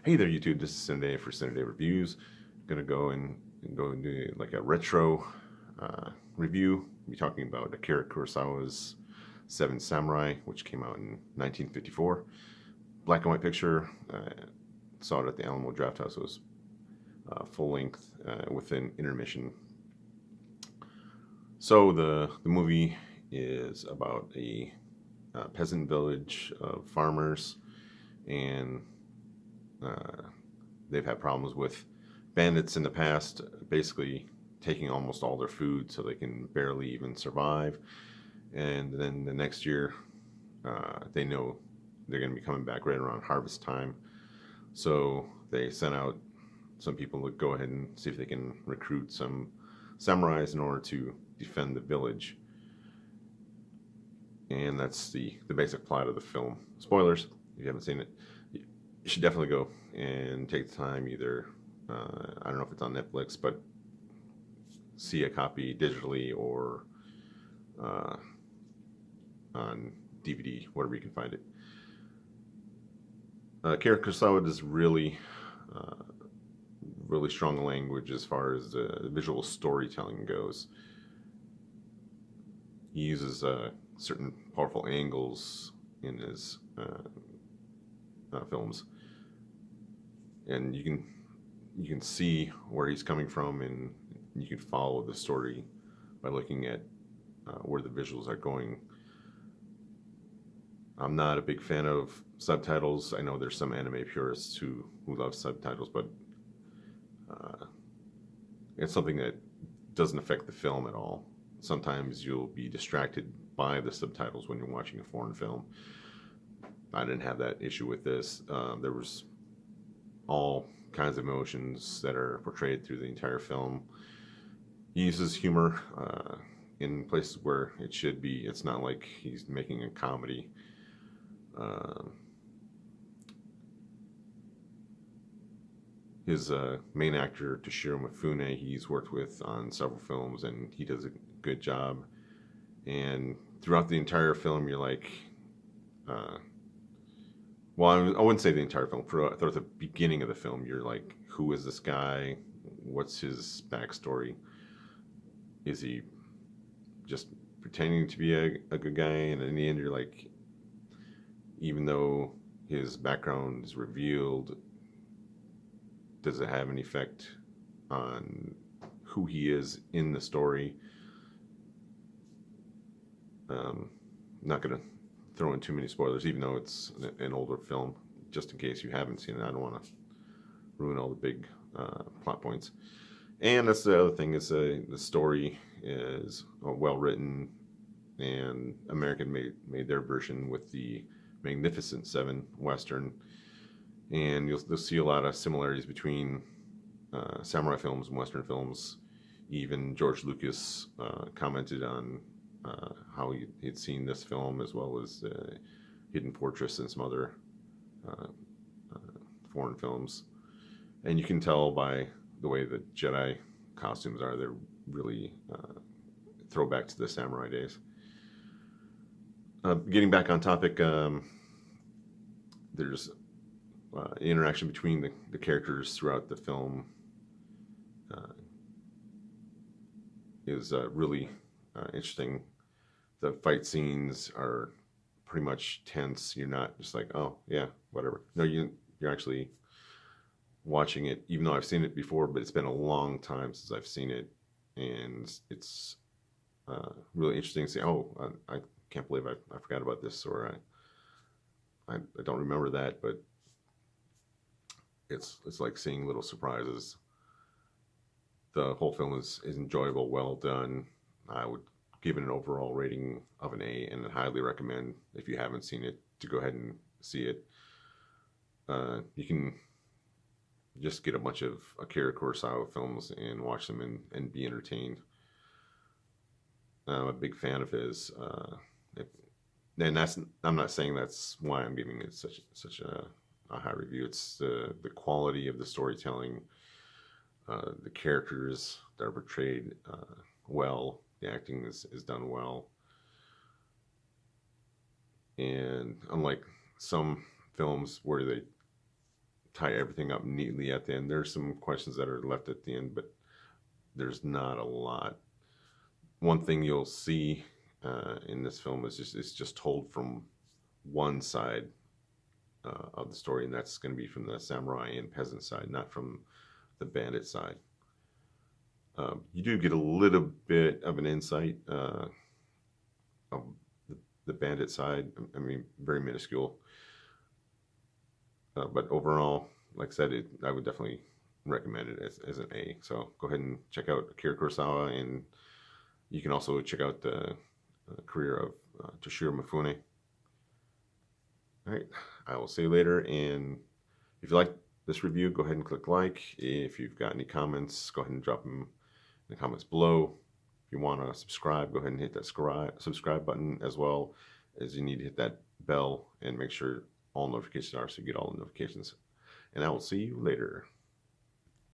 Hey there, YouTube. This is Cine for Cine Reviews. Gonna go and do like a retro review. We'll be talking about Akira Kurosawa's Seven Samurai, which came out in 1954. Black and white picture. Saw it at the Alamo Drafthouse. It was full length with an intermission. So the movie is about a peasant village of farmers, and they've had problems with bandits in the past, basically taking almost all their food so they can barely even survive. And then the next year, they know they're going to be coming back right around harvest time. So they sent out some people to go ahead and see if they can recruit some samurais in order to defend the village. And that's the basic plot of the film. Spoilers, if you haven't seen it, you should definitely go and take the time. Either I don't know if it's on Netflix, but see a copy digitally or on DVD, wherever you can find it. Akira Kurosawa does really strong language as far as the visual storytelling goes. He uses certain powerful angles in his films, and you can see where he's coming from, and you can follow the story by looking at where the visuals are going. I'm not a big fan of subtitles. I know there's some anime purists who love subtitles, but it's something that doesn't affect the film at all. Sometimes you'll be distracted by the subtitles when you're watching a foreign film. I didn't have that issue with this. There was all kinds of emotions that are portrayed through the entire film. He uses humor in places where it should be. It's not like he's making a comedy. His main actor, Toshiro Mifune, he's worked with on several films, and he does a good job. And throughout the entire film, you're like, well, I wouldn't say the entire film. Throughout the beginning of the film, you're like, who is this guy? What's his backstory? Is he just pretending to be a good guy? And in the end, you're like, even though his background is revealed, does it have an effect on who he is in the story? Not going to throw in too many spoilers, even though it's an older film, just in case you haven't seen it. I don't want to ruin all the big plot points. And that's the other thing, is the story is well written, and American made their version with the Magnificent Seven Western. And you'll see a lot of similarities between samurai films and Western films. Even George Lucas commented on how he'd seen this film, as well as Hidden Fortress and some other foreign films. And you can tell by the way the Jedi costumes are, they're really throwback to the samurai days. Getting back on topic, there's interaction between the characters throughout the film is really interesting. The fight scenes are pretty much tense. You're not just like, oh yeah, whatever. No, you're actually watching it, even though I've seen it before, but it's been a long time since I've seen it, and it's really interesting to see. Oh, I can't believe I forgot about this, or I don't remember that, but it's like seeing little surprises. The whole film is enjoyable, well done. I would give it an overall rating of an A, and I highly recommend, if you haven't seen it, to go ahead and see it. You can just get a bunch of Akira Kurosawa films and watch them and be entertained. I'm a big fan of his. And I'm not saying that's why I'm giving it such a high review. It's the quality of the storytelling, the characters that are portrayed well, the acting is done well. And unlike some films where they tie everything up neatly at the end. There's some questions that are left at the end, but there's not a lot. One thing you'll see in this film is it's just told from one side of the story, and that's going to be from the samurai and peasant side, not from the bandit side. You do get a little bit of an insight of the bandit side. I mean, very minuscule. But overall, like I said, I would definitely recommend it as an A. So go ahead and check out Akira Kurosawa, and you can also check out the career of Toshiro Mifune. All right, I will see you later. And if you like this review, go ahead and click like. If you've got any comments, go ahead and drop them in the comments below. If you want to subscribe, go ahead and hit that subscribe button, as well as you need to hit that bell and make sure all notifications are so you get all the notifications. And I will see you later.